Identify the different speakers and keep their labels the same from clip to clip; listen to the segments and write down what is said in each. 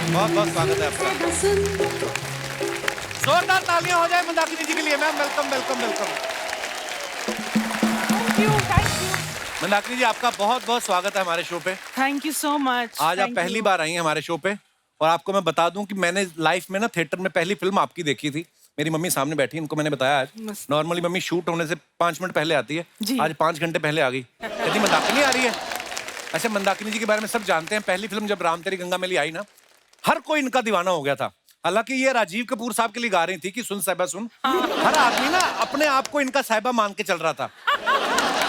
Speaker 1: बहुत बहुत स्वागत है आपका। जोरदार तालियां हो जाए मंदाकिनी जी के लिए ma'am. Welcome welcome welcome.
Speaker 2: Thank you.
Speaker 1: Mandakini ji आपका बहुत बहुत स्वागत है हमारे शो पे।
Speaker 2: Thank you so much.
Speaker 1: आज आप पहली बार आई हैं हमारे शो पे और आपको मैं बता दूं कि मैंने लाइफ में ना थिएटर में पहली फिल्म आपकी देखी थी। मेरी मम्मी सामने बैठी, इनको मैंने बताया आज।
Speaker 2: मस्त।
Speaker 1: नॉर्मली मम्मी शूट होने से 5 मिनट पहले आती है,
Speaker 2: जी।
Speaker 1: आज 5 घंटे पहले आ गई। कहती मंदाकिनी आ रही है। अच्छा, मंदाकिनी जी के बारे में सब जानते हैं। पहली फिल्म जब राम तेरी गंगा मैली आई ना, हर कोई इनका दीवाना हो गया था। हालांकि ये राजीव कपूर साहब के लिए गा रही थी कि सुन साहिबा सुन। हर आदमी ना अपने आप को इनका साहिबा मान के चल रहा था।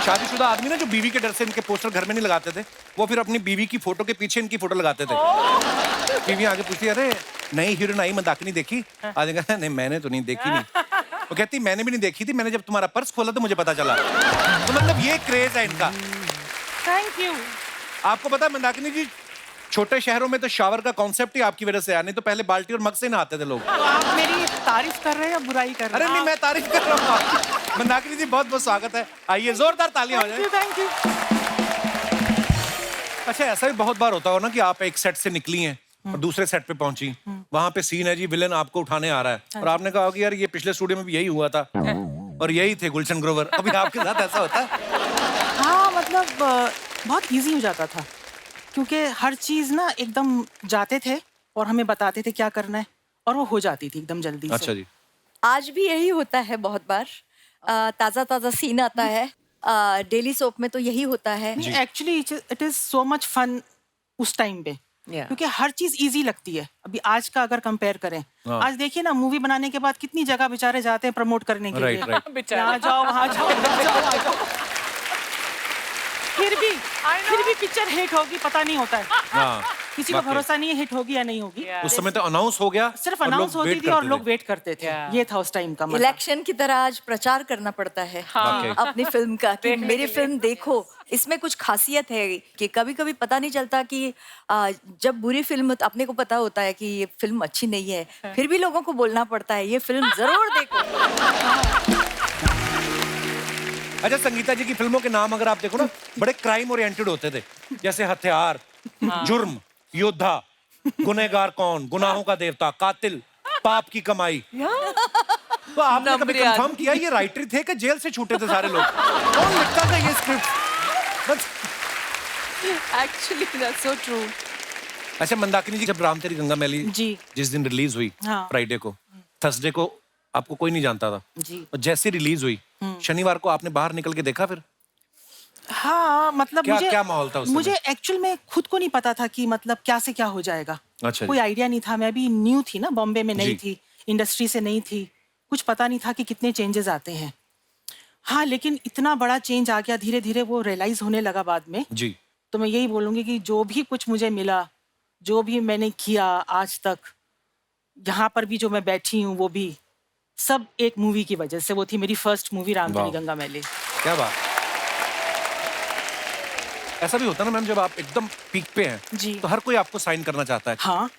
Speaker 1: शादीशुदा आदमी ना जो बीवी के डर से इनके पोस्टर घर में नहीं लगाते थे, वो फिर अपनी बीवी की फोटो के पीछे इनकी फोटो लगाते थे। बीवी आगे पूछती, अरे नई हीरोइन आई मंदाकिनी देखी? आज कहता नहीं मैंने तो नहीं देखी। नहीं वो कहती मैंने भी नहीं देखी थी, मैंने जब तुम्हारा पर्स खोला तो मुझे पता चला। तो मतलब ये क्रेज है इनका।
Speaker 2: Thank you.
Speaker 1: आपको पता है मंदाकिनी जी, छोटे शहरों में तो शावर का कॉन्सेप्ट ही आपकी वजह से आया, नहीं तो पहले बाल्टी और मग से नहाते थे लोग।
Speaker 2: तो आप मेरी तारीफ कर रहे हैं या बुराई कर रहे
Speaker 1: अरे
Speaker 2: हैं?
Speaker 1: नहीं, मैं तारीफ कर रहा हूँ। मंदाकिनी जी बहुत बहुत स्वागत है, आइए जोरदार तालियां हो जाए।
Speaker 2: Thank you.
Speaker 1: अच्छा, ऐसा भी बहुत बार होता हो ना कि आप एक सेट से निकली हैं और दूसरे सेट पे पहुंची, वहां पे सीन है जी, विलन आपको उठाने आ रहा है और आपने कहा कि यार ये पिछले स्टूडियो में भी यही हुआ था और यही थे गुलशन ग्रोवर। अभी आपके साथ ऐसा होता है?
Speaker 2: हाँ मतलब बहुत इजी हो जाता था क्योंकि हर चीज ना एकदम जाते थे और हमें बताते थे क्या करना है और वो हो जाती थी एकदम जल्दी
Speaker 1: अच्छा
Speaker 2: से।
Speaker 1: जी।
Speaker 3: आज भी यही होता है बहुत बार। ताजा ताजा सीन आता है। डेली सोप में तो यही होता है।
Speaker 2: Actually it is so much fun उस टाइम पे क्योंकि हर चीज इजी लगती है। अभी आज का अगर कंपेयर करें,
Speaker 1: हाँ।
Speaker 2: आज देखिए ना मूवी बनाने के बाद कितनी जगह बेचारे जाते हैं प्रमोट करने के
Speaker 1: राइट
Speaker 2: लिए।
Speaker 1: राइट।
Speaker 2: यहाँ जाओ वहाँ जाओ वहाँ जाओ वहाँ जाओ। फिर भी पिक्चर हिट होगी पता नहीं होता है।
Speaker 1: हाँ,
Speaker 2: किसी को
Speaker 1: वाकई।
Speaker 2: भरोसा नहीं है हिट होगी या नहीं होगी।
Speaker 1: उस समय तो अनाउंस हो गया,
Speaker 2: सिर्फ
Speaker 1: और लोग
Speaker 2: अनाउंस होती
Speaker 1: wait
Speaker 2: थी और
Speaker 1: करते
Speaker 2: लोग
Speaker 1: थे।
Speaker 2: वेट करते थे। ये था उस टाइम का मजा।
Speaker 3: इलेक्शन की तरह आज प्रचार करना पड़ता है
Speaker 1: वाकई।
Speaker 3: अपनी फिल्म का कि मेरी फिल्म देखो। इसमें कुछ खासियत है कि कभी कभी पता नहीं चलता कि जब बुरी फिल्म, अपने को पता होता है कि ये फिल्म अच्छी नहीं है, फिर भी लोगों को बोलना पड़ता है ये फिल्म जरूर देखो।
Speaker 1: अच्छा, संगीता जी की फिल्मों के नाम अगर आप देखो ना, बड़े क्राइम ओरिएंटेड होते थे, जैसे हथियार, जुर्म, योद्धा, गुनहगार कौन, गुनाहों का देवता, कातिल, पाप की कमाई। तो आपने कभी कंफर्म किया ये राइटर थे कि जेल से छूटे थे सारे लोग? कौन लिखता था ये script?
Speaker 4: Actually, that's so true.
Speaker 1: अच्छा मंदाकिनी जी, जब राम तेरी गंगा मैली
Speaker 2: जी
Speaker 1: जिस दिन रिलीज हुई,
Speaker 2: हाँ।
Speaker 1: फ्राइडे को, थर्सडे को आपको कोई नहीं जानता था
Speaker 2: जी।
Speaker 1: और जैसे रिलीज हुई शनिवार को आपने बाहर निकल के देखा फिर?
Speaker 2: हाँ मतलब
Speaker 1: क्या माहौल था उस समय?
Speaker 2: मुझे एक्चुअल में खुद को नहीं पता था कि मतलब क्या से क्या हो जाएगा।
Speaker 1: अच्छा जी।
Speaker 2: कोई आइडिया नहीं था। मैं भी न्यू थी ना, बॉम्बे में नहीं
Speaker 1: जी।
Speaker 2: थी, इंडस्ट्री से नहीं थी, कुछ पता नहीं था कि कितने चेंजेस आते हैं। हाँ लेकिन इतना बड़ा चेंज आ गया, धीरे धीरे वो रियलाइज होने लगा बाद में।
Speaker 1: जी।
Speaker 2: तो मैं यही बोलूंगी कि जो भी कुछ मुझे मिला, जो भी मैंने किया आज तक, यहाँ पर भी जो मैं बैठी हूँ, वो भी सब एक मूवी की वजह से। वो थी मेरी फर्स्ट मूवी राम तेरी
Speaker 1: वाह।
Speaker 2: गंगा मैली।
Speaker 1: क्या बात। ऐसा भी होता है ना मैम, जब आप एकदम पीक पे हैं
Speaker 2: जी।
Speaker 1: तो हर कोई आपको साइन करना चाहता है।
Speaker 2: हाँ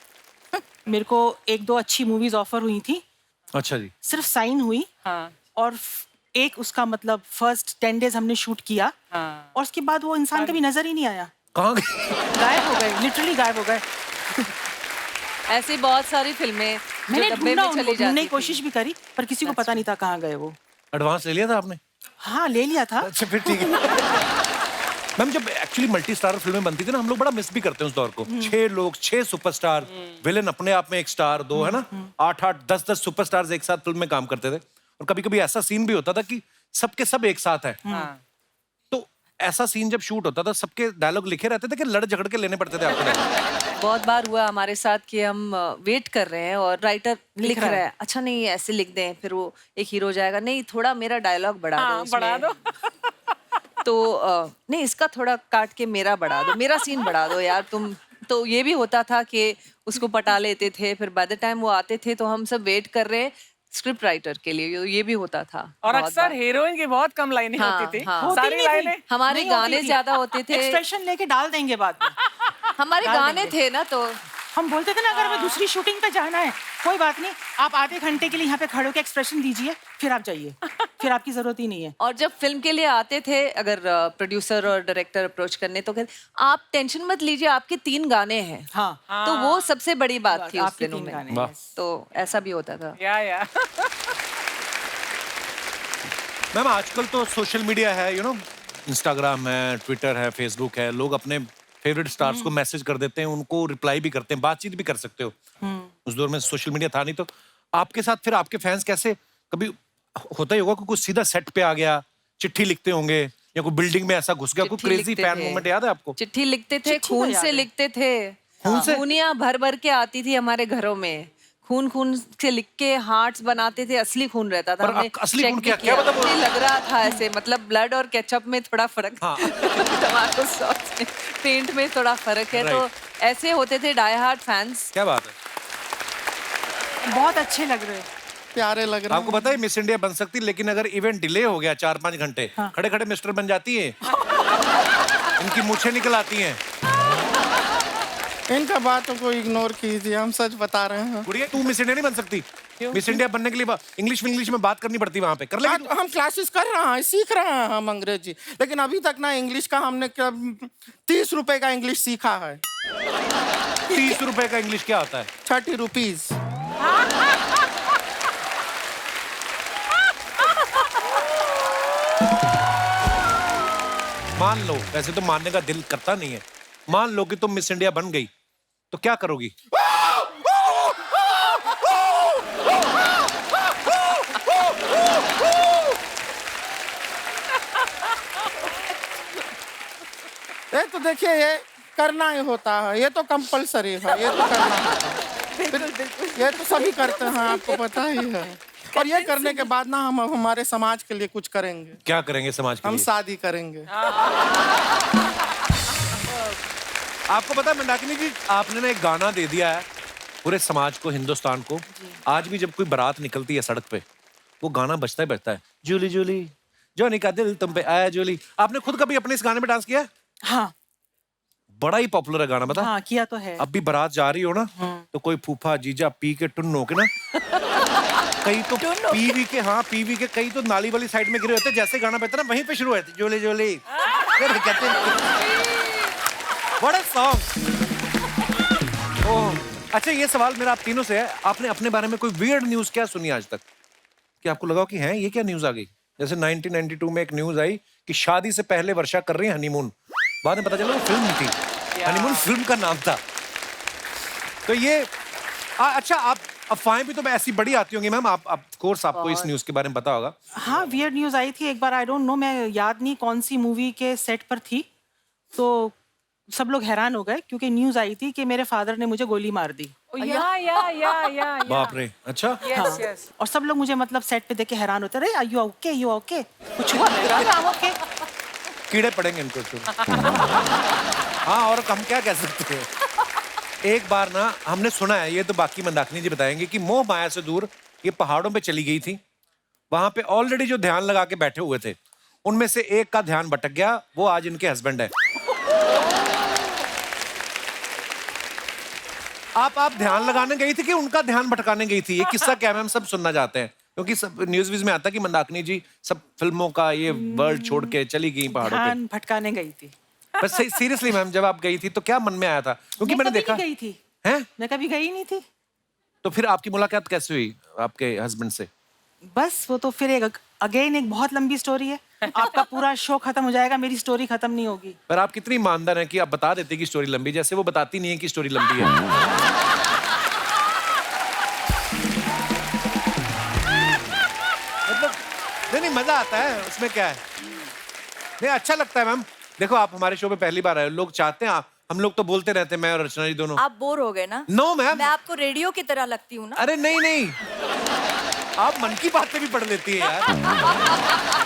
Speaker 2: मेरे को 1-2 अच्छी मूवीज ऑफर हुई थी,
Speaker 1: अच्छा जी।
Speaker 2: सिर्फ साइन हुई
Speaker 4: हाँ,
Speaker 2: और एक उसका मतलब फर्स्ट 10 डेज हमने शूट किया
Speaker 4: हाँ.
Speaker 2: और उसके बाद वो इंसान कभी नजर ही नहीं आया।
Speaker 1: कहाँ गए?
Speaker 2: गायब हो गए, लिटरली गायब हो गए।
Speaker 4: ऐसी बहुत सारी फिल्में जो
Speaker 2: मैंने
Speaker 4: डब्बे
Speaker 2: ढूंढा
Speaker 4: में
Speaker 2: उनको,
Speaker 4: चली
Speaker 2: ढूंढने
Speaker 4: जाती
Speaker 2: की कोशिश भी करी पर किसी को पता नहीं था कहाँ गए वो।
Speaker 1: एडवांस ले लिया था आपने?
Speaker 2: हाँ ले लिया था।
Speaker 1: अच्छा फिर ठीक है। मैम जब एक्चुअली मल्टी स्टार फिल्में बनती थी ना, हम लोग बड़ा मिस भी करते हैं उस दौर को। 6 लोग, 6 सुपरस्टार, विलेन अपने आप में एक स्टार, 2 है ना, 8-8, 10-10 सुपरस्टार्स एक साथ फिल्म में काम करते थे। और कभी कभी ऐसा सीन भी होता था कि सबके सब एक साथ है।
Speaker 4: हाँ.
Speaker 1: तो ऐसा सीन जब शूट होता था, सबके डायलॉग लिखे रहते थे कि लड़ झगड़ के लेने पड़ते थे आपको?
Speaker 4: बहुत बार हुआ हमारे साथ कि हम वेट कर रहे हैं और राइटर लिख रहा है, अच्छा नहीं ऐसे लिख दें, फिर वो एक हीरो जाएगा, नहीं थोड़ा मेरा डायलॉग बढ़ा दो इसमें।
Speaker 2: बढ़ा दो।
Speaker 4: तो नहीं इसका थोड़ा काट के मेरा बढ़ा दो, मेरा सीन बढ़ा दो यार तुम। तो ये भी होता था कि उसको पटा लेते थे, फिर बाय द टाइम वो आते थे तो हम सब वेट कर रहे हैं स्क्रिप्ट राइटर के लिए। ये भी होता था
Speaker 5: और
Speaker 4: बहुत
Speaker 5: अक्सर
Speaker 4: बार।
Speaker 5: हीरोइन की बहुत कम लाइनें
Speaker 4: हाँ,
Speaker 5: होती थी।
Speaker 4: हाँ।
Speaker 5: सारी
Speaker 2: होती नहीं थी।
Speaker 5: लाइनें
Speaker 4: हमारे
Speaker 2: नहीं
Speaker 4: गाने
Speaker 2: होती थी।
Speaker 4: ज्यादा होते थे,
Speaker 2: एक्सप्रेशन लेके डाल देंगे बाद में।
Speaker 4: हमारे
Speaker 2: डाल
Speaker 4: गाने
Speaker 2: देंगे।
Speaker 4: थे ना तो
Speaker 2: हम बोलते थे ना अगर हमें दूसरी शूटिंग पे जाना है कोई बात नहीं, आप आधे घंटे के लिए यहाँ पे खड़े होकर एक्सप्रेशन दीजिए, फिर आप जाइए, फिर आपकी जरूरत ही नहीं है।
Speaker 4: और जब फिल्म के लिए आते थे, अगर प्रोड्यूसर और डायरेक्टर अप्रोच करने, तो कहते आप टेंशन मत लीजिए, आपके 3 गाने हैं।
Speaker 2: हाँ
Speaker 4: तो वो सबसे बड़ी बात थी उस
Speaker 2: आपके
Speaker 4: दिनों
Speaker 2: 3
Speaker 4: में।
Speaker 2: गाने
Speaker 1: वाह।
Speaker 2: हैं।
Speaker 4: तो ऐसा भी होता था।
Speaker 2: या
Speaker 1: मैम आजकल तो सोशल मीडिया है, इंस्टाग्राम है, ट्विटर है, फेसबुक है, लोग अपने फेवरेट स्टार्स को मैसेज कर देते हैं, उनको रिप्लाई भी करते हैं, बातचीत भी कर सकते हो। उस दौर में सोशल मीडिया था नहीं, तो आपके साथ फिर आपके फैंस कैसे, कभी होता ही होगा कि कुछ सीधा सेट पे आ गया, चिट्ठी लिखते होंगे, या कोई बिल्डिंग में ऐसा घुस गया, कोई
Speaker 4: चिट्ठी
Speaker 1: क्रेजी
Speaker 4: लिखते
Speaker 1: फैन
Speaker 4: थे।
Speaker 1: मोमेंट याद है आपको?
Speaker 4: चिट्ठी लिखते थे,
Speaker 2: चिट्ठी तो
Speaker 4: खून
Speaker 2: याद
Speaker 4: से
Speaker 2: है।
Speaker 4: लिखते थे।
Speaker 1: खून से?
Speaker 4: खूनियां भर भर के आती थी हमारे घरों में, खून खून से लिख के हार्ट्स बनाते थे, असली खून रहता था।
Speaker 1: पर
Speaker 4: हमने
Speaker 1: असली
Speaker 4: check
Speaker 1: खून
Speaker 4: भी
Speaker 1: क्या- क्या
Speaker 4: किया।
Speaker 1: मतलब वो-
Speaker 4: मुझे लग रहा था ऐसे, मतलब ब्लड और केचप में थोड़ा फर्क,
Speaker 1: हाँ।
Speaker 4: टमाटो सॉस में, पेंट में थोड़ा फर्क है। तो ऐसे होते थे डाई हार्ड फैंस।
Speaker 1: क्या बात है,
Speaker 2: बहुत अच्छे लग रहे हैं।
Speaker 5: प्यारे लग रहे
Speaker 1: आपको पता है मिस इंडिया बन सकती, लेकिन अगर इवेंट डिले हो गया 4-5 घंटे, खड़े खड़े मिस्टर बन जाती है। इनकी मूछें निकल आती हैं।
Speaker 5: इनका बातों को इग्नोर कीजिए, हम सच बता रहे हैं।
Speaker 1: गुड़िया तू मिस इंडिया नहीं बन सकती। मिस इंडिया बनने के लिए इंग्लिश में बात करनी पड़ती है वहां पे, कर लेगी तू?
Speaker 5: हम क्लासेस कर रहे हैं, सीख रहे हैं हम अंग्रेजी, लेकिन अभी तक ना इंग्लिश का हमने 30 रुपए का इंग्लिश सीखा है।
Speaker 1: 30 रुपए का इंग्लिश क्या होता है?
Speaker 5: 30 रुपीज।
Speaker 1: मान लो, वैसे तो मानने का दिल करता नहीं है, मान लो कि तुम मिस इंडिया बन गई, तो क्या करोगी?
Speaker 5: ये तो देखिए, ये करना ही होता है, ये तो कंपलसरी है, ये तो करना होता है। ये तो सभी करते हैं, आपको पता ही है। और ये करने के बाद ना हम हमारे समाज के लिए कुछ करेंगे।
Speaker 1: क्या करेंगे समाज के
Speaker 5: हम
Speaker 1: लिए?
Speaker 5: शादी करेंगे।
Speaker 1: आपको पता है मंदाकिनी जी, आपने ना एक गाना दे दिया है पूरे समाज को, हिंदुस्तान को। आज भी जब कोई बारात निकलती है सड़क पे, वो गाना बजता ही बजता है, जूली जूली जॉनी का दिल तुम पे आया जूली। आपने खुद कभी अपने इस गाने में डांस किया है?
Speaker 2: हाँ
Speaker 1: बड़ा ही पॉपुलर है गाना, बता।
Speaker 2: हाँ किया तो है।
Speaker 1: अब भी बारात जा रही हो ना, तो कोई फूफा जीजा पी के टुन्न के ना, कई तो पीवी के कई तो नाली वाली साइड में गिरे होते, जैसे गाना बजता ना वहीं पे शुरू होते, जोले जोले कहते बड़ा सॉन्ग। ओह अच्छा, ये सवाल मेरा आप तीनों से है, आपने अपने बारे में कोई वियर्ड न्यूज क्या सुनी आज तक कि आपको लगा कि हैं ये क्या न्यूज आ गई? जैसे 1992 में एक न्यूज आई कि शादी से पहले वर्षा कर रही है हनीमून, बाद में पता चला वो फिल्म थी, हनीमून फिल्म का नाम था। तो ये अच्छा, आप अफवाहें भी तो ऐसी बड़ी आती होंगी मैम, आप ऑफ कोर्स आपको इस न्यूज के बारे में पता होगा।
Speaker 2: हाँ वियर्ड न्यूज आई थी एक बार, आई डोंट नो, मैं याद नहीं कौन सी मूवी के सेट पर थी, तो सब लोग हैरान हो गए क्योंकि न्यूज आई थी कि मेरे फादर ने मुझे गोली मार दी।
Speaker 4: या
Speaker 1: बाप रे, अच्छा।
Speaker 2: हाँ। और सब लोग मुझे मतलब सेट पे देख के हैरान होते रहे, यू ओके यू ओके, कुछ हुआ? ओके।
Speaker 1: कीड़े पड़ेंगे इनको तो। हाँ, और हम क्या कह सकते हैं। एक बार ना हमने सुना है, ये तो बाकी मंदाकिनी जी बताएंगे, कि मोह माया से दूर ये पहाड़ों पे चली गई थी, वहां पे ऑलरेडी जो ध्यान लगा के बैठे हुए थे उनमें से एक का ध्यान भटक गया, वो आज इनके हस्बैंड है। आप ध्यान लगाने गई थी कि उनका ध्यान भटकाने गई थी? ये किस्सा क्या है, हम सब सुनना चाहते हैं, क्योंकि सब न्यूज व्यूज में आता है कि मंदाकिनी जी सब फिल्मों का ये वर्ल्ड छोड़ के चली गई पहाड़ों पे।
Speaker 2: ध्यान भटकाने गई थी।
Speaker 1: बस सीरियसली मैम, जब आप गई थी तो क्या मन में आया था? क्योंकि मैंने
Speaker 2: कभी
Speaker 1: देखा
Speaker 2: नहीं गई थी,
Speaker 1: है,
Speaker 2: मैं कभी गई नहीं थी।
Speaker 1: तो फिर आपकी मुलाकात कैसे हुई आपके हस्बैंड से?
Speaker 2: बस वो तो फिर एक अगेन एक बहुत लंबी स्टोरी है, आपका पूरा शो खत्म हो जाएगा, मेरी स्टोरी खत्म नहीं होगी।
Speaker 1: पर आप कितनी ईमानदार हैं कि आप बता देते कि स्टोरी लंबी, जैसे वो बताती नहीं है कि स्टोरी लंबी है। मतलब नहीं, मजा आता है उसमें, क्या है, नहीं अच्छा लगता है मैम। देखो आप हमारे शो पे पहली बार आए, लोग चाहते हैं, हम लोग तो बोलते रहते हैं, मैं और रचना जी दोनों।
Speaker 3: आप बोर हो गए ना?
Speaker 1: नो मैम,
Speaker 3: मैं आपको रेडियो की तरह लगती हूँ ना?
Speaker 1: अरे नहीं, आप मन की बातें भी पढ़ लेती है यार।